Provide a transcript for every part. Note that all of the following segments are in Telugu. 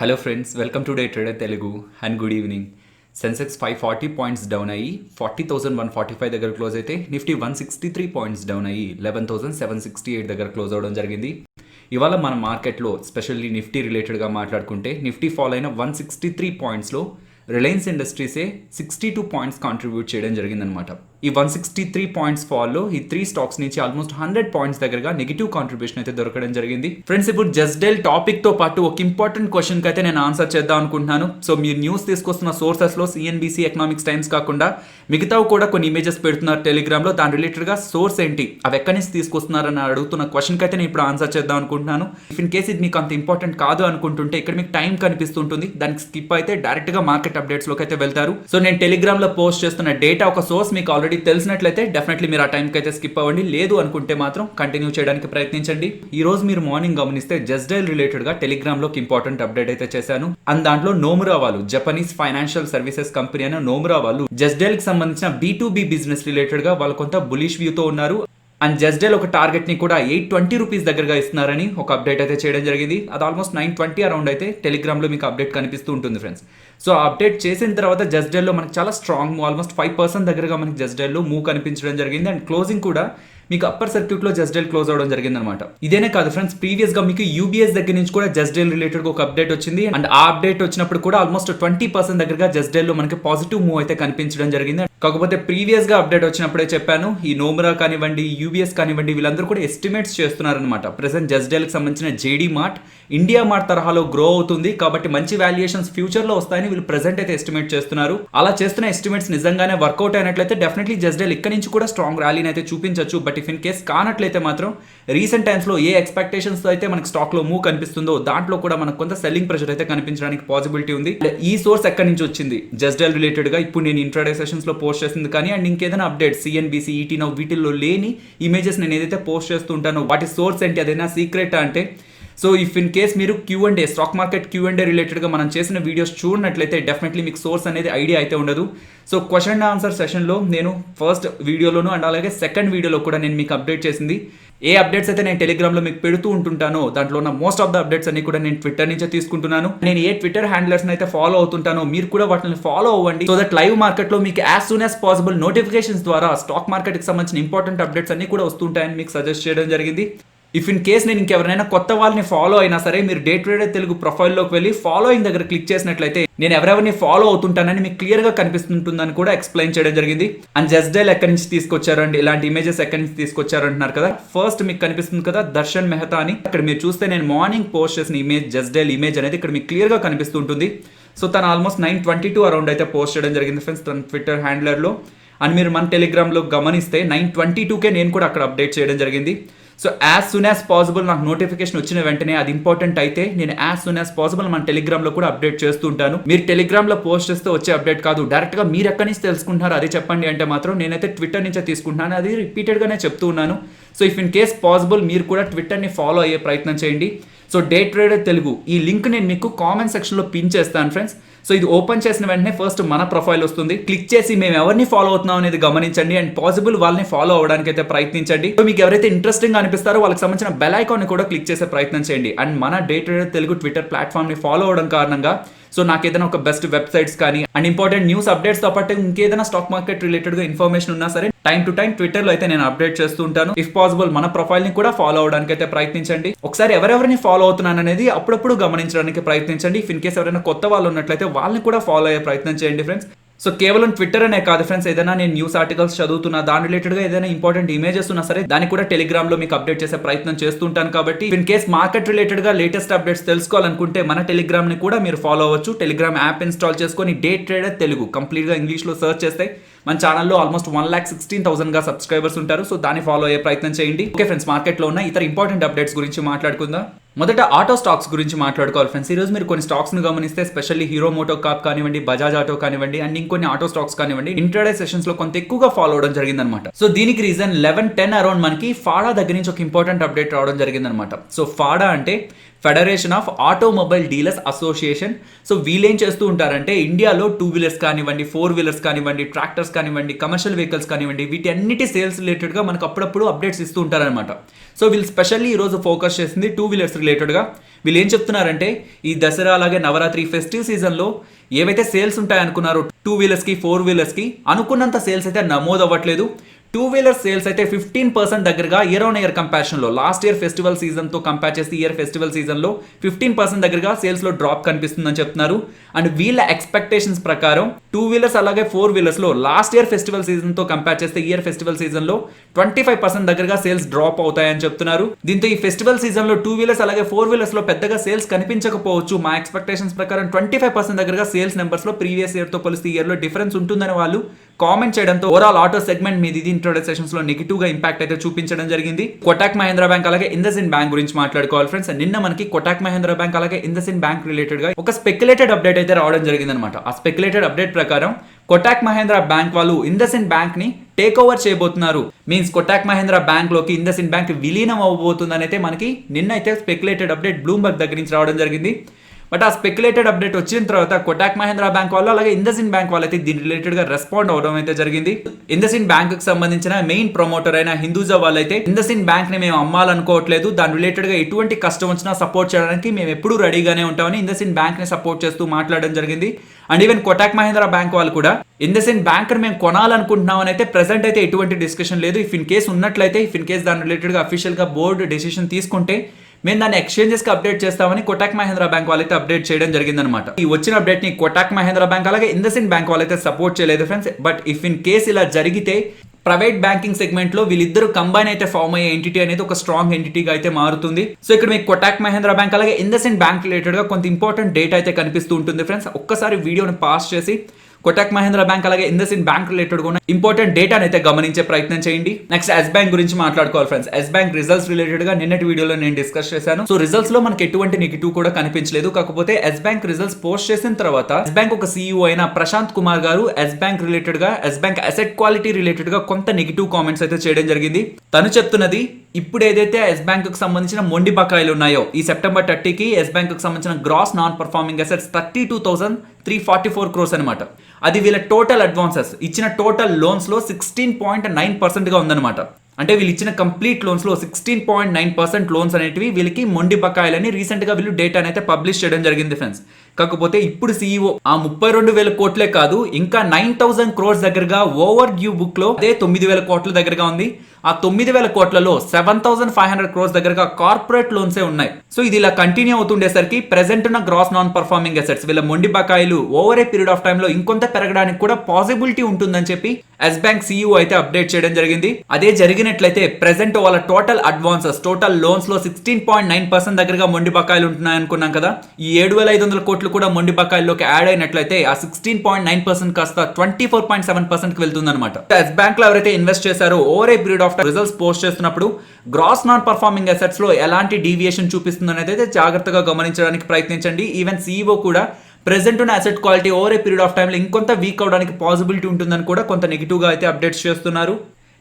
Hello friends, welcome to day trader Telugu and good evening. Sensex 540 points down అయ్యి 40,145 దగ్గర క్లోజ్ అయితే నిఫ్టీ 163 పాయింట్స్ డౌన్ అయ్యి 11,768 దగ్గర క్లోజ్ అవడం జరిగింది. ఇవాళ మన మార్కెట్లో స్పెషల్లీ నిఫ్టీ రిలేటెడ్గా మాట్లాడుకుంటే నిఫ్టీ ఫాల్ అయిన 163 పాయింట్స్లో రిలయన్స్ ఇండస్ట్రీసే 62 పాయింట్స్ కాంట్రిబ్యూట్ చేయడం జరిగిందనమాట. ఈ 163 పాయింట్స్ ఫాల్లో ఈ 3 స్టాక్స్ నుంచి ఆల్మోస్ట్ 100 పాయింట్స్ దగ్గరగా నెగిటివ్ కాంట్రిబ్యూషన్ అయితే దొరకడం జరిగింది. ఫ్రెండ్స్, ఇప్పుడు జస్డెల్ టాపిక్ తో పాటు ఒక ఇంపార్టెంట్ క్వశ్చన్ కి అయితే నేను ఆన్సర్ చేద్దాం అనుకుంటున్నాను. సో మీరు న్యూస్ తీసుకొస్తున్న సోర్సెస్ లో సిఎన్బిసి, ఎకనామిక్స్ టైమ్స్ కాకుండా మిగతావి కూడా కొన్ని ఇమేజెస్ పెడుతున్నారు టెలిగ్రామ్ లో. దాని రిలేటెడ్ గా సోర్స్ ఏంటి, అవి ఎక్కడి నుంచి తీసుకొస్తున్నారని అడుగుతున్న క్వశ్చన్ కి అయితే నేను ఇప్పుడు ఆన్సర్ చేద్దాం అనుకుంటున్నాను. ఇఫ్ ఇన్ కేస్ ఇది మీకు అంత ఇంపార్టెంట్ కాదు అనుకుంటుంటే ఇక్కడ మీకు టైం కనిపిస్తుంటుంది, దానికి స్కిప్ అయితే డైరెక్ట్ గా మార్కెట్ అప్డేట్స్ లోకి అయితే వెళ్తారు. సో నేను టెలిగ్రామ్ లో పోస్ట్ చేస్తున్న డేటా ఒక సోర్స్ మీకు ఆల్రెడీ తెలిసినట్లయితే డెఫినెట్లీ మీరు ఆ టైంకి అయితే స్కిప్ అవ్వండి. లేదు అనుకుంటే మాత్రం కంటిన్యూ చేయడానికి ప్రయత్నించండి. ఈ రోజు మీరు మార్నింగ్ గమనిస్తే జస్డెల్ రిలేటెడ్ గా టెలిగ్రామ్ లోకి ఇంపార్టెంట్ అప్డేట్ అయితే చేశాను. అండ్ దాంట్లో నోమురా వాళ్ళు, జపనీస్ ఫైనాన్షియల్ సర్వీసెస్ కంపెనీ అయిన నోమురా వాళ్ళు జస్డెల్ కి సంబంధించిన B2B బిజినెస్ రిలేటెడ్ గా వాళ్ళు కొంత బులిష్ వ్యూతో ఉన్నారు. అండ్ జస్డెల్ ఒక టార్గెట్ ని కూడా 820 రూపీస్ దగ్గరగా ఇస్తున్నారని ఒక అప్డేట్ అయితే చేయడం జరిగింది. అది ఆల్మోస్ట్ 920 అరౌండ్ అయితే టెలిగ్రామ్ లో మీకు అప్డేట్ కనిపిస్తూ ఉంటుంది ఫ్రెండ్స్. సో అప్డేట్ చేసిన తర్వాత జస్డెల్ లో మనకి చాలా స్ట్రాంగ్ మూవ్, ఆల్మోస్ట్ 5% దగ్గరగా మనకి జస్డెల్ లో మూవ్ కనిపించడం జరిగింది. అండ్ క్లోజింగ్ కూడా మీకు అప్పర్ సర్క్యూట్ లో జస్డెల్ క్లోజ్ అవడం జరిగింది అనమాట. ఇదేనే కాదు ఫ్రెండ్స్, ప్రీవియస్ గా మీకు యూబీఎస్ దగ్గర నుంచి కూడా జస్డెల్ రిలేటెడ్ ఒక అప్డేట్ వచ్చింది. అండ్ ఆ అప్డేట్ వచ్చినప్పుడు కూడా ఆల్మోస్ట్ 20% దగ్గరగా జస్డెల్ లో మనకి పాజిటివ్ మూవ్ అయితే కనిపించడం జరిగింది. కాకపోతే ప్రీవియస్ గా అప్డేట్ వచ్చినప్పుడే చెప్పాను, ఈ నోమురా కానివ్వండి, యూబీఎస్ కానివ్వండి, వీళ్ళందరూ కూడా ఎస్టిమేట్స్ చేస్తున్నారనమాట. ప్రెసెంట్ జస్డెల్ కి సంబంధించిన జేడీ మార్ట్ ఇండియా మార్ట్ తరహాలో గ్రో అవుతుంది కాబట్టి మంచి వాల్యుయేషన్స్ ఫ్యూచర్ లో వస్తాయని వీళ్ళు ప్రెసెంట్ అయితే ఎస్టిమేట్ చేస్తున్నారు. అలా చేస్తున్న ఎస్టిమేట్స్ నిజంగానే వర్కౌట్ అయినట్లయితే డెఫినెట్లీ జస్డెల్ ఇక్కడ నుంచి కూడా స్ట్రాంగ్ ర్యాలీని అయితే చూపించవచ్చు. బట్ ఇఫ్ ఇన్ కేస్ కానట్లయితే మాత్రం రీసెంట్ టైమ్స్ లో ఏ ఎక్స్పెక్టేషన్స్ అయితే మనకి స్టాక్ లో మూవ్ కనిపిస్తుందో దాంట్లో కూడా మనకు కొంత సెల్లింగ్ ప్రెషర్ అయితే కనిపించడానికి పాసిబిలిటీ ఉంది. ఈ సోర్స్ ఎక్కడి నుంచి వచ్చింది జస్డెల్ రిలేటెడ్ గా ఇప్పుడు నేను ఇంట్రాడే సెషన్స్ లో పోస్ట్ చేసింది కానీ అండ్ ఇంకేదైనా అప్డేట్ సిఎన్బిసి, ఈటీ నౌ వీటిల్లో లేని ఇమేజెస్ నేను ఏదైతే పోస్ట్ చేస్తుంటానో వాటి సోర్స్ ఏంటి, అదైనా సీక్రెట్ అంటే. సో ఇఫ్ ఇన్ కేస్ మీరు Q&A, స్టాక్ మార్కెట్ Q&A రిలేటెడ్గా మనం చేసిన వీడియోస్ చూడనట్లయితే డెఫినెట్లీ మీకు సోర్స్ అనేది ఐడియా అయితే ఉండదు. సో క్వశ్చన్ అండ్ ఆన్సర్ సెషన్లో నేను ఫస్ట్ వీడియోలోను అండ్ అలాగే సెకండ్ వీడియోలో కూడా నేను మీకు అప్డేట్ చేసింది. ఏ అప్డేట్స్ అయితే నేను టెలిగ్రామ్లో మీకు పెడుతూ ఉంటుంటానో దాంట్లో ఉన్న మోస్ట్ ఆఫ్ ద అప్డేట్స్ అన్ని కూడా నేను ట్విట్టర్ నుంచే తీసుకుంటున్నాను. నేను ఏ ట్విట్టర్ హ్యాండిల్స్ని అయితే ఫాలో అవుతుంటానో మీరు కూడా వాటిని ఫాలో అవ్వండి. సో దట్ లైవ్ మార్కెట్లో మీకు as soon as possible notifications ద్వారా స్టాక్ మార్కెట్కి సంబంధించిన ఇంపార్టెంట్ అప్డేట్స్ అన్ని కూడా వస్తుంటాయని మీకు సజెస్ట్ చేయడం జరిగింది. ఇఫ్ ఇన్ కేస్ నేను ఇంకెవరైనా కొత్త వాళ్ళని ఫాలో అయినా సరే మీరు డే ట్రేడర్ తెలుగు ప్రొఫైల్లోకి వెళ్ళి ఫాలోయింగ్ దగ్గర క్లిక్ చేసినట్లయితే నేను ఎవరెవరిని ఫాలో అవుతుంటానని మీకు క్లియర్గా కనిపిస్తుంటుందని కూడా ఎక్స్ప్లెయిన్ చేయడం జరిగింది. అండ్ జస్డెల్ ఎక్కడి నుంచి తీసుకొచ్చారండి, ఇలాంటి ఇమేజెస్ ఎక్కడి నుంచి తీసుకొచ్చారు అంటున్నారు కదా. ఫస్ట్ మీకు కనిపిస్తుంది కదా దర్శన్ మెహతా అని. ఇక్కడ మీరు చూస్తే నేను మార్నింగ్ పోస్ట్ చేసిన ఇమేజ్, జస్డెల్ ఇమేజ్ అనేది ఇక్కడ మీకు క్లియర్గా కనిపిస్తుంటుంది. సో తను ఆల్మోస్ట్ 922 అరౌండ్ అయితే పోస్ట్ చేయడం జరిగింది ఫ్రెండ్స్ తన ట్విట్టర్ హ్యాండిలర్లో. అండ్ మీరు మన టెలిగ్రామ్లో గమనిస్తే 922కే నేను కూడా అక్కడ అప్డేట్ చేయడం జరిగింది. So as soon as possible నాకు నోటిఫికేషన్ వచ్చిన వెంటనే అది ఇంపార్టెంట్ అయితే నేను యాజ్ సూన్ యాజ్ పాసిబుల్ మన టెలిగ్రామ్లో కూడా అప్డేట్ చేస్తూ ఉంటాను. మీరు టెలిగ్రామ్లో పోస్ట్ చేస్తే వచ్చే అప్డేట్ కాదు, డైరెక్ట్గా మీరు ఎక్కడి నుంచి తెలుసుకుంటున్నారు అది చెప్పండి అంటే మాత్రం నేనైతే ట్విట్టర్ నుంచే తీసుకుంటున్నాను. అది రిపీటెడ్గానే చెప్తూ ఉన్నాను. So if in case possible మీరు కూడా ట్విట్టర్ని ఫాలో అయ్యే ప్రయత్నం చేయండి. సో డే ట్రేడర్ తెలుగు ఈ లింక్ నేను మీకు కామెంట్ సెక్షన్లో పిన్ చేస్తాను ఫ్రెండ్స్. సో ఇది ఓపెన్ చేసిన వెంటనే ఫస్ట్ మన ప్రొఫైల్ వస్తుంది. క్లిక్ చేసి మేము ఎవరిని ఫాలో అవుతున్నాం అనేది గమనించండి అండ్ పాసిబుల్ వాళ్ళని ఫాలో అవడానికి అయితే ప్రయత్నించండి. సో మీకు ఎవరైతే ఇంట్రెస్టింగ్ అనిపిస్తారో వాళ్ళకి సంబంధించిన బెల్ ఐకాన్ ని కూడా క్లిక్ చేసే ప్రయత్నం చేయండి. అండ్ మన day trader Telugu Twitter platform ని ఫాలో అవడం కారణంగా సో నాకు ఏదైనా ఒక బెస్ట్ వెబ్సైట్స్ కానీ అండ్ ఇంపార్టెంట్ న్యూస్ అప్డేట్స్ తో పాటు ఇంకేదైనా స్టాక్ మార్కెట్ రిలేటెడ్ గా ఇన్ఫర్మేషన్ ఉన్నా సరే టైం టు టైం ట్విట్టర్ లో అయితే నేను అప్డేట్ చేస్తూ ఉంటాను. ఇఫ్ పాసిబుల్ మన ప్రొఫైల్ ని కూడా ఫాలో అవడానికి అయితే ప్రయత్నించండి. ఒకసారి ఎవరెవరిని ఫాలో అవుతున్నాను అనేది అప్పుడప్పుడు గమనించడానికి ప్రయత్నించండి. ఇఫ్ ఇన్ కేస్ ఎవరైనా కొత్త వాళ్ళు ఉన్నట్లయితే వాళ్ళని కూడా ఫాలో అయ్యే ప్రయత్నం చేయండి ఫ్రెండ్స్. సో కేవలం ట్విట్టర్ అనే కాదు ఫ్రెండ్స్, ఏదైనా నేను న్యూస్ ఆర్టికల్స్ చదువుతున్నా దాని రిలేటెడ్ గా ఏదైనా ఇంపార్టెంట్ ఇమేజెస్ ఉన్నా సరే దాన్ని కూడా టెలిగ్రామ్ లో మీకు అప్డేట్ చేసే ప్రయత్నం చేస్తుంటాను. కాబట్టి ఇన్ కేస్ మార్కెట్ రిలేటెడ్ గా లేటెస్ట్ అప్డేట్స్ తెలుసుకోవాలనుకుంటే మన టెలిగ్రామ్ ని కూడా మీరు ఫాలో అవ్వచ్చు. టెలిగ్రామ్ యాప్ ఇన్స్టాల్ చేసుకొని డే ట్రేడర్ తెలుగు కంప్లీట్ గా ఇంగ్లీష్ లో సర్చ్ చేస్తే మన ఛానల్లో ఆల్మోస్ట్ 1,16,000 సబ్స్క్రైబర్స్ ఉంటారు. సో దాన్ని ఫాలో అయ్యే ప్రయత్నం చేయండి. ఓకే ఫ్రెండ్స్, మార్కెట్లో ఉన్న ఇతర ఇంపార్టెంట్ అప్డేట్స్ గురించి మాట్లాడుకుందాం. మొదట ఆటో స్టాక్స్ గురించి మాట్లాడుకోవాలి ఫ్రెండ్స్. ఈ రోజు మీరు కొన్ని స్టాక్స్ ను గమనిస్తే స్పెషల్లీ హీరో మోటో కాప్ కానివ్వండి, బజాజ్ ఆటో కానివ్వండి అండ్ ఇంకొన్ని ఆటో స్టాక్స్ కానివ్వండి ఇంట్రాడే సెషన్స్ లో కొంత ఎక్కువగా ఫాలో అవడం జరిగిందనమాట. సో దీనికి రీజన్ 11:10 అరౌండ్ మనకి ఫాడా దగ్గర నుంచి ఒక ఇంపార్టెంట్ అప్డేట్ రావడం జరిగిందనమాట. సో ఫాడా అంటే federation of automobile dealers association. So వీళ్ళేం చేస్తూ ఉంటారంటే ఇండియాలో 2 వీలర్స్ కానివ్వండి, 4 వీలర్స్ కానివ్వండి, ట్రాక్టర్స్ కానివ్వండి, కమర్షియల్ వెహికల్స్ కానివ్వండి వీటి అన్నిటి సేల్స్ రిలేటెడ్గా మనకు అప్పుడప్పుడు అప్డేట్స్ ఇస్తూ ఉంటారనమాట. సో వీళ్ళు స్పెషల్లీ ఈరోజు ఫోకస్ చేసింది 2 వీలర్స్ రిలేటెడ్గా. వీళ్ళు ఏం చెప్తున్నారంటే ఈ దసరా అలాగే నవరాత్రి ఫెస్టివ్ సీజన్లో ఏవైతే సేల్స్ ఉంటాయనుకున్నారో 2 వీలర్స్కి 4 వీలర్స్కి అనుకున్నంత సేల్స్ అయితే నమోదు అవ్వట్లేదు. 2 వీలర్ సేల్స్ అయితే 15% దగ్గరగా ఇయర్ ఆన్ ఇయర్ కంపారిజన్లో లాస్ట్ ఇయర్ ఫెస్టివల్ సీజన్తో కంపేర్ చేస్తే ఇయర్ ఫెస్టివల్ సీజన్లో 15% దగ్గరగా సేల్స్లో డ్రాప్ కనిపిస్తుందని చెప్తున్నారు. అండ్ వీళ్ళ ఎక్స్పెక్టేషన్స్ ప్రకారం 2 వీలర్స్ అలాగే 4 వీలర్స్లో లాస్ట్ ఇయర్ ఫెస్టివల్ సీజన్తో కంపేర్ చేస్తే ఇయర్ ఫెస్టివల్ సీజన్లో 25% దగ్గరగా సేల్స్ డ్రాప్ అవుతాయని చెప్తున్నారు. దీంతో ఈ ఫెస్టివల్ సీజన్లో 2 వీలర్స్ అలాగే 4 వీలర్స్లో పెద్దగా సేల్స్ కనిపించకపోవచ్చు. మా ఎక్స్పెక్టేషన్స్ ప్రకారం 25% దగ్గరగా సేల్స్ నెంబర్స్లో ప్రీవియస్ ఇయర్తో పోలిస్తే ఇయర్లో డిఫరెన్స్ ఉంటుందని వాళ్ళు కామెంట్ చేయడంతో ఓవరాల్ ఆటో సెగ్మెంట్ మీద ఇది ఇంట్రోడక్ట్ సెషన్స్ లో నెగిటివ్ గా ఇంపాక్ట్ అయితే చూపించడం జరిగింది. కోటాక్ మహేంద్ర బ్యాంక్ అలాగే ఇండస్ఇండ్ బ్యాంక్ గురించి మాట్లాడుకోవాలి ఫ్రెండ్స్. నిన్న మనకి కోటాక్ మహేంద్ర బ్యాంక్ అలాగే ఇండస్ఇండ్ బ్యాంక్ రిలేటెడ్ గా ఒక స్పెక్యులేటెడ్ అప్డేట్ అయితే రావడం జరిగింది అనమాట. ఆ స్పెక్యులేటెడ్ అప్డేట్ ప్రకారం కోటాక్ మహేంద్ర బ్యాంక్ వాళ్ళు ఇండస్ఇండ్ బ్యాంక్ ని టేక్ ఓవర్ చేయబోతున్నారు. మీన్స్ కోటాక్ మహేంద్ర బ్యాంక్ లోకి ఇండస్ఇండ్ బ్యాంక్ విలీనం అవ్వబోతుందని అయితే మనకి నిన్న అయితే స్పెక్యులేటెడ్ అప్డేట్ బ్లూంబర్గ్ దగ్గర నుంచి రావడం జరిగింది. బట్ ఆ స్పెక్యులేటెడ్ అప్డేట్ వచ్చిన తర్వాత కోటాక్ మహేంద్ర బ్యాంక్ వాళ్ళు అలాగే ఇండస్ఇండ్ బ్యాంక్ వాళ్ళు అయితే దీని రిలేటెడ్ గా రెస్పాండ్ అవడం అయితే జరిగింది. ఇండస్ఇండ్ బ్యాంక్ కి సంబంధించిన మెయిన్ ప్రమోటర్ అయిన హిందూజా వాళ్ళైతే ఇండస్ఇండ్ బ్యాంక్ ని మేము అమ్మాలనుకోవట్లేదు, దాని రిలేటెడ్ గా ఎటువంటి కష్టం వచ్చినా సపోర్ట్ చేయడానికి మేము ఎప్పుడూ రెడీగానే ఉంటామని ఇండస్ఇండ్ బ్యాంక్ ని సపోర్ట్ చేస్తూ మాట్లాడడం జరిగింది. And even Kotak Mahindra bank వాళ్ళు కూడా ఇండస్ఇండ్ బ్యాంక్ ని మేము కొనాలనుకుంటున్నాం అని అయితే ప్రెసెంట్ అయితే ఎటువంటి డిస్కషన్ లేదు. ఇఫ్ ఇన్ కేస్ ఉన్నట్లయితే దాని రిలేటెడ్ గా అఫీషియల్ గా బోర్డు డెసిషన్ తీసుకుంటే మేము దాన్ని ఎక్స్చేంజెస్ కి అప్డేట్ చేస్తామని కోటాక్ మహేంద్ర బ్యాంక్ వాళ్ళైతే అప్డేట్ చేయడం జరిగిందనమాట. ఈ వచ్చిన అప్డేట్ ని కోటాక్ మహేంద్ర బ్యాంక్ అలాగే ఇండస్ఇండ్ బ్యాంక్ వాళ్ళైతే సపోర్ట్ చేయలేదు friends. But if in case ఇలా జరిగితే ప్రైవేట్ బ్యాంకింగ్ సెగ్మెంట్ లో వీళ్ళిద్దరు కంబైన్ అయితే ఫామ్ అయ్యే ఎంటిటీ అనేది ఒక స్ట్రాంగ్ ఎంటిటీగా అయితే మారుతుంది. సో ఇక్కడ మీకు కోటాక్ మహేంద్ర బ్యాంక్ అలాగే ఇండస్ఇండ్ బ్యాంక్ రిలేటెడ్ గా కొంత ఇంపార్టెంట్ డేటా అయితే కనిపిస్తూ ఉంటుంది ఫ్రెండ్స్. ఒక్కసారి వీడియోని పాస్ చేసి కోటాక్ మహేంద్ర బ్యాంక్ అలాగే ఇండస్ఇండ్ బ్యాంక్ రిలేటెడ్ ఉన్న ఇంపార్టెంట్ డేటాను అయితే గమనించే ప్రయత్నం చేయండి. నెక్స్ట్ ఎస్ బ్యాంక్ గురించి మాట్లాడుకోవాలి friends. Yes Bank results related గా నిన్నటి వీడియోలో నేను డిస్కస్ చేశాను. సో రిజల్ట్స్ లో మనకి ఎటువంటి నెగిటివ్ కూడా కనిపించలేదు. కాకపోతే ఎస్ బ్యాంక్ రిజల్ట్స్ పోస్ట్ చేసిన తర్వాత ఎస్ బ్యాంక్ ఒక సీఈఓ అయిన ప్రశాంత్ కుమార్ గారు ఎస్ బ్యాంక్ రిలేటెడ్ గా Yes Bank asset quality related గా కొంత నెగిటివ్ కామెంట్స్ అయితే చేయడం జరిగింది. తను చెప్తున్నది ఇప్పుడు ఏదైతే ఎస్ బ్యాంక్ కు సంబంధించిన మొండి బకాయిలు ఉన్నాయో ఈ సెప్టెంబర్ 30కి ఎస్ బ్యాంక్ కు సంబంధించిన gross non performing assets 32,344 crores అనమాట. అది వీళ్ళ టోటల్ అడ్వాన్సెస్ ఇచ్చిన టోటల్ లోన్స్ లో 16.9% గా ఉందన్నమాట. అంటే వీళ్ళు ఇచ్చిన కంప్లీట్ లోన్స్ లో 16.9% లోన్స్ అనేటివి వీళ్ళకి మొండి బకాయిలని రీసెంట్ గా వీళ్ళు డేటా అయితే పబ్లిష్ చేయడం జరిగింది ఫ్రెండ్స్. కాకపోతే ఇప్పుడు సీఈఓ ఆ 32,000 కోట్లే కాదు ఇంకా 9,000 crores దగ్గరగా ఓవర్ డ్యూ బుక్ లో అదే 9,000 కోట్ల దగ్గరగా ఉంది. ఆ 9,000 కోట్లలో 7,500 crores దగ్గరగా కార్పొరేట్ లోన్సే ఉన్నాయి. సో ఇది ఇలా కంటిన్యూ అవుతుండేసరికి ప్రెసెంట్ ఉన్న గ్రాస్ నాన్ పర్ఫార్మింగ్ అసెట్స్ వీళ్ళ మొండి బకాయిలు over a period of time లో ఇంకొంత పెరగడానికి కూడా పాసిబిలిటీ ఉంటుందని చెప్పి ఎస్ బ్యాంక్ సీఈఓ అయితే అప్డేట్ చేయడం జరిగింది. అదే జరిగినట్లయితే ప్రెసెంట్ వాళ్ళ టోటల్ అడ్వాన్సెస్ టోటల్ లోన్స్ లో 16.9% దగ్గరగా మొండి బకాయిలు ఉంటున్నాయి అనుకున్నాం కదా. ఈ 7,500 కోట్లు కూడా మొండి బకాయిల్లోకి యాడ్ అయినట్లయితే ఆ 16.9% కాస్త 24.7% కి వెళ్తుందన్నమాట. ఎస్ బ్యాంక్ లో ఎవరైతే ఇన్వెస్ట్ చేశారో over a period of results post చేస్తున్నప్పుడు గ్రాస్ నాన్ పర్ఫార్మింగ్ అసెట్స్ లో ఎలాంటి డీవియేషన్ చూపిస్తుంది అనేది అయితే జాగ్రత్తగా గమనించడానికి ప్రయత్నించండి. ఈవెన్ సీఈఓ కూడా ప్రెసెంట్ ఉన్న asset quality over a period of టైంలో ఇంకొంత వీక్ అవడానికి పాసిబిలిటీ ఉంటుందని కూడా కొంత నెగిటివ్ గా అయితే అప్డేట్స్ చేస్తున్నారు.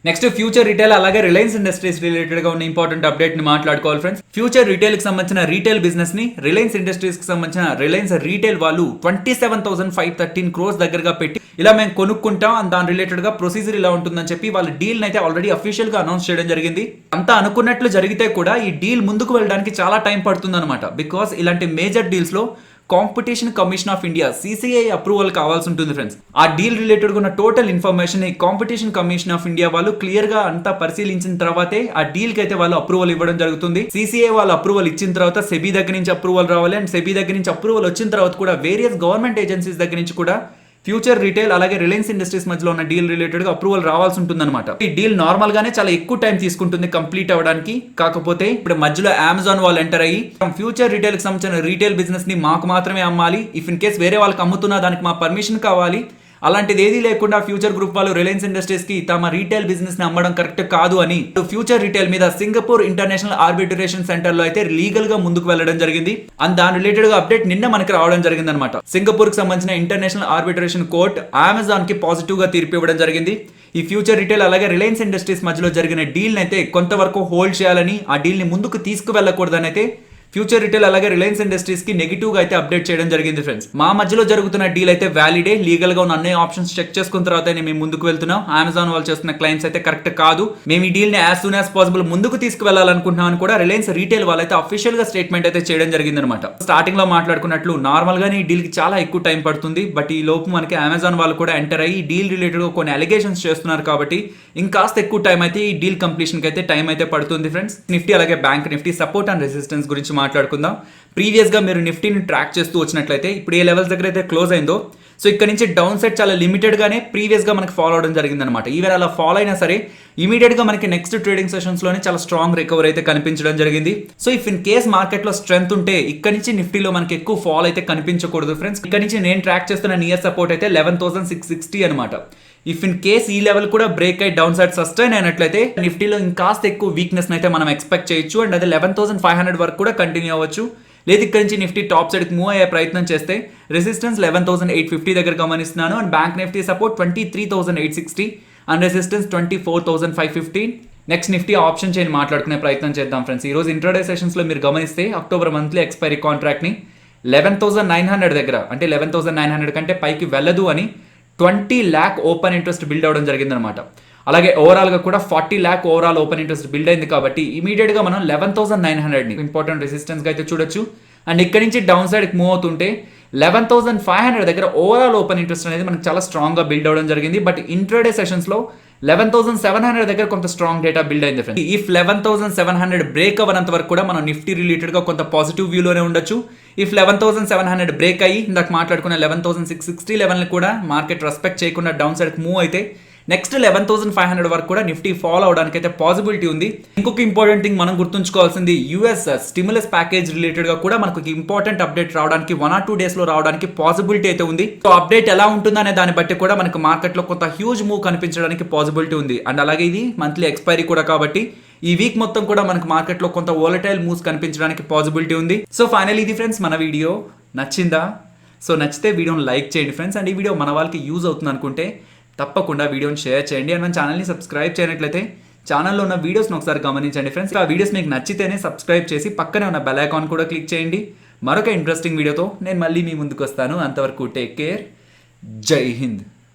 నెక్స్ట్ ఫ్యూచర్ రిటైల్ అలాగే రిలయన్స్ ఇండస్ట్రీస్ రిలేటెడ్ గా ఉన్న ఇంపార్టెంట్ అప్డేట్ ని మాట్లాడుకోవాలి ఫ్రెండ్స్. ఫ్యూచర్ రిటైల్ కి సంబంధించిన రీటైల్ బిజినెస్ ని రిలయన్స్ ఇండస్ట్రీస్ కి సంబంధించిన రిలయన్స్ రీటైల్ వాళ్ళు 27,513 crores దగ్గరగా పెట్టి ఇలా మేము కొనుక్కుంటాం అని దాని రిలేటెడ్ గా ప్రొసీజర్ ఇలా ఉంటుందని చెప్పి వాళ్ళ డీల్ అయితే ఆల్రెడీ అఫీషియల్ గా అనౌన్స్ చేయడం జరిగింది. అంతా అనుకున్నట్లు జరిగితే కూడా ఈ డీల్ ముందుకు వెళ్ళడానికి చాలా టైం పడుతుంది అనమాట. బికాస్ ఇలాంటి మేజర్ డీల్స్ లో competition commission of India CCI approval కావాల్సి ఉంటుంది ఫ్రెండ్స్. ఆ డీల్ రిలేటెడ్ ఉన్న టోటల్ ఇన్ఫర్మేషన్ ఈ కాంపిటీషన్ కమిషన్ ఆఫ్ ఇండియా వాళ్ళు క్లియర్ గా అంతా పరిశీలించిన తర్వాతే ఆ డీల్ కి అయితే వాళ్ళు అప్రూవల్ ఇవ్వడం జరుగుతుంది. CCI వాళ్ళు అప్రూవల్ ఇచ్చిన తర్వాత సెబీ దగ్గర నుంచి అప్రూవల్ రావాలి. అండ్ సెబీ దగ్గర నుంచి అప్రూవల్ వచ్చిన తర్వాత కూడా వేరియస్ గవర్నమెంట్ ఏజెన్సీస్ దగ్గర నుంచి కూడా ఫ్యూచర్ రిటైల్ అలాగే రిలయన్స్ ఇండస్ట్రీస్ మధ్యలో ఉన్న డీల్ రిలేటెడ్ గా అప్రూవల్ రావాల్సి ఉంటుంది అనమాట. ఈ డీల్ నార్మల్ గానే చాలా ఎక్కువ టైం తీసుకుంటుంది కంప్లీట్ అవ్వడానికి. కాకపోతే ఇప్పుడు మధ్యలో అమెజాన్ వాళ్ళు ఎంటర్ అయ్యి ఫ్యూచర్ రిటైల్ కి సంబంధించిన రీటైల్ బిజినెస్ ని మాకు మాత్రమే అమ్మాలి, ఇఫ్ ఇన్ కేస్ వేరే వాళ్ళకి అమ్ముతున్నా దానికి మా పర్మిషన్ కావాలి, అలాంటిది ఏదీ లేకుండా ఫ్యూచర్ గ్రూప్ వాళ్ళు రిలయన్స్ ఇండస్ట్రీస్ కి తమ రీటైల్ బిజినెస్ ని అమ్మడం కరెక్ట్ కాదు అని ఫ్యూచర్ రిటైల్ మీద సింగపూర్ ఇంటర్నేషనల్ ఆర్బిట్రేషన్ సెంటర్ లో అయితే లీగల్ గా ముందుకు వెళ్ళడం జరిగింది. అండ్ దాని రిలేటెడ్ గా అప్డేట్ నిన్న మనకి రావడం జరిగింది అనమాట. సింగపూర్ కి సంబంధించిన ఇంటర్నేషనల్ ఆర్బిట్రేషన్ కోర్ట్ అమెజాన్ కి పాజిటివ్ గా తీర్పు ఇవ్వడం జరిగింది. ఈ ఫ్యూచర్ రిటైల్ అలాగే రిలయన్స్ ఇండస్ట్రీస్ మధ్యలో జరిగిన డీల్ అయితే కొంతవరకు హోల్డ్ చేయాలని, ఆ డీల్ ని ముందుకు తీసుకువెళ్ళకూడదని అయితే ఫ్యూచర్ రిటైల్ అలాగే రిలయన్స్ ఇండస్ట్రీస్ కి నెగిటివ్ గా అయితే అప్డేట్ చేయడం జరిగింది ఫ్రెండ్స్. మా మధ్యలో జరుగుతున్న డీల్ అయితే వ్యాలిడే, లీగల్ గా ఉన్న అన్ని ఆప్షన్స్ చెక్ చేసుకున్న తర్వాత మేము ముందుకు వెళ్తున్నాం. అమెజాన్ వాళ్ళు చేస్తున్న క్లైమ్స్ అయితే కరెక్ట్ కాదు, మేము ఈ డీల్ ని యాజ్ సూన్ యాజ్ పాసిబుల్ ముందుకు తీసుకువెళ్లాలనుకుంటున్నాం అని కూడా రిలయన్స్ రీటైల్ వాళ్ళైతే అఫీషియల్ గా స్టేట్మెంట్ అయితే చేయడం జరిగింది అనమాట. స్టార్టింగ్ లో మాట్లాడుకున్నట్లు నార్మల్ గానే ఈ డీల్ కి చాలా ఎక్కువ టైం పడుతుంది, బట్ ఈ లోపు మనకి అమెజాన్ వాళ్ళు కూడా ఎంటర్ అయ్యి డీల్ రిలేటెడ్ గా కొన్ని అలిగేషన్స్ చేస్తున్నారు కాబట్టి ఇంకాస్త ఎక్కువ టైం అయితే ఈ డీల్ కంప్లీషన్ కి అయితే టైం అయితే పడుతుంది ఫ్రెండ్స్. నిఫ్టీ అలాగే bank Nifty support and resistance గురించి మాట్లాడుకుందాం. ప్రీవియస్ గా మీరు నిఫ్టీని ట్రాక్ చేస్తూ వచ్చినట్లయితే ఇప్పుడు ఏ లెవెల్స్ దగ్గర అయితే క్లోజ్ అయిందో, సో ఇక్కడ నుంచి డౌన్ సైడ్ చాలా లిమిటెడ్ గానే ప్రీవియస్ గా మనకి ఫాలో అవడం జరిగింది అనమాట. ఈవెన్ అలా ఫాలో అయినా సరే ఇమీడియట్ గా మనకి నెక్స్ట్ ట్రేడింగ్ సెషన్స్ లోనే చాలా స్ట్రాంగ్ రికవర్ అయితే కనిపించడం జరిగింది. So if in case market లో స్ట్రెంత్ ఉంటే ఇక్కడ నుంచి నిఫ్టీలో మనకి ఎక్కువ ఫాల్ అయితే కనిపించకూడదు ఫ్రెండ్స్. ఇక్కడ నుంచి నేను ట్రాక్ చేస్తున్న నియర్ సపోర్ట్ అయితే 11,660 అనమాట. ఇఫ్ ఇన్ కేస్ ఈ లెవెల్ కూడా బ్రేక్ అయి డౌన్ సైడ్ సస్టైన్ అయినట్లయితే నిఫ్టీలో ఇంకాస్త ఎక్కువ వీక్నెస్ అయితే మనం ఎక్స్పెక్ట్ చేయొచ్చు, అండ్ అదే 11,500 వరకు కూడా కంటిన్యూ అవ్వచ్చు. లేదు ఇక్కడ నుంచి నిఫ్టీ టాప్ సైడ్కి మూవ్ అయ్యే ప్రయత్నం చేస్తే రెసిస్టెన్స్ 11,850 దగ్గర గమనిస్తున్నాను, and bank Nifty support 23,860 and resistance 24,515. Next Nifty option chain మాట్లాడుకునే ప్రయత్నం చేద్దాం ఫ్రెండ్స్. ఈ రోజు ఇంట్రాడే సెషన్స్ లో మీరు గమనిస్తే అక్టోబర్ మంత్లీ ఎక్స్పైరీ కాంట్రాక్ట్ ని 11,900 దగ్గర, అంటే 11,900 కంటే పైకి వెళ్ళదు అని 20 lakh ఓపెన్ ఇంట్రెస్ట్ బిల్డ్ అవడం జరిగిందనమాట. అలాగే ఓవరాల్ గా కూడా 40 lakh overall open interest build అయింది కాబట్టి ఇమీడియట్ గా మనం 11,900 ని ఇంపార్టెంట్ రెసిస్టెన్స్ గా అయితే చూడొచ్చు. అండ్ ఇక్కడ నుంచి డౌన్ సైడ్ కి మూవ్ అవుతుంటే 11,500 దగ్గర ఓవరాల్ ఓపెన్ ఇంట్రెస్ట్ అనేది మనకు చాలా స్ట్రాంగ్ గా బిల్డ్ అవడం జరిగింది. బట్ ఇంట్రాడే సెషన్స్ లో 11,700 దగ్గర కొంత స్ట్రాంగ్ డేటా బిల్డ్ అయింది ఫ్రెండ్స్. ఇఫ్ 11,700 బ్రేక్ అవ్వనంత వరకు కూడా మనం నిఫ్టీ రిలేటెడ్ గా కొంత పాజిటివ్ వ్యూలోనే ఉండొచ్చు. ఇఫ్ 11,700 బ్రేక్ అయ్యి ఇందాక మాట్లాడుకున్న 11,660 లెవెల్ ని కూడా మార్కెట్ రెస్పెక్ట్ చేయకుండా డౌన్ సైడ్ మూవ్ అయితే నెక్స్ట్ 11,500 వరకు కూడా నిఫ్టీ ఫాలో అవడానికి అయితే పాసిబిలిటీ ఉంది. ఇంకొక ఇంపార్టెంట్ థింగ్ మనం గుర్తుంచుకోవాల్సింది, యూఎస్ స్టిమ్యులస్ ప్యాకేజ్ రిలేటెడ్ గా కూడా మనకు ఇంపార్టెంట్ అప్డేట్ రావడానికి 1 or 2 days లో రావడానికి పాసిబిలిటీ అయితే ఉంది. సో అప్డేట్ ఎలా ఉంటుందనే దాన్ని బట్టి కూడా మనకు మార్కెట్ లో కొంత హ్యూజ్ మూవ్ కనిపించడానికి పాసిబిలిటీ ఉంది. అండ్ అలాగే ఇది మంత్లీ ఎక్స్పైరీ కూడా కాబట్టి ఈ వీక్ మొత్తం కూడా మనకు మార్కెట్ లో కొంత వోలటైల్ మూవ్స్ కనిపించడానికి పాసిబిలిటీ ఉంది. సో ఫైనల్ ఇది ఫ్రెండ్స్, మన వీడియో నచ్చిందా? సో నచ్చితే వీడియోని లైక్ చేయండి ఫ్రెండ్స్, అండ్ ఈ వీడియో మన వాళ్ళకి యూజ్ అవుతుంది అనుకుంటే తప్పకుండా వీడియోని షేర్ చేయండి. అండ్ మన ఛానల్ని సబ్స్క్రైబ్ చేయనట్లయితే ఛానల్లో ఉన్న వీడియోస్ని ఒకసారి గమనించండి ఫ్రెండ్స్. ఆ వీడియోస్ మీకు నచ్చితేనే సబ్స్క్రైబ్ చేసి పక్కనే ఉన్న బెల్ ఐకాన్ కూడా క్లిక్ చేయండి. మరొక ఇంట్రెస్టింగ్ వీడియోతో నేను మళ్ళీ మీ ముందుకు వస్తాను. అంతవరకు టేక్ కేర్, జై హింద్.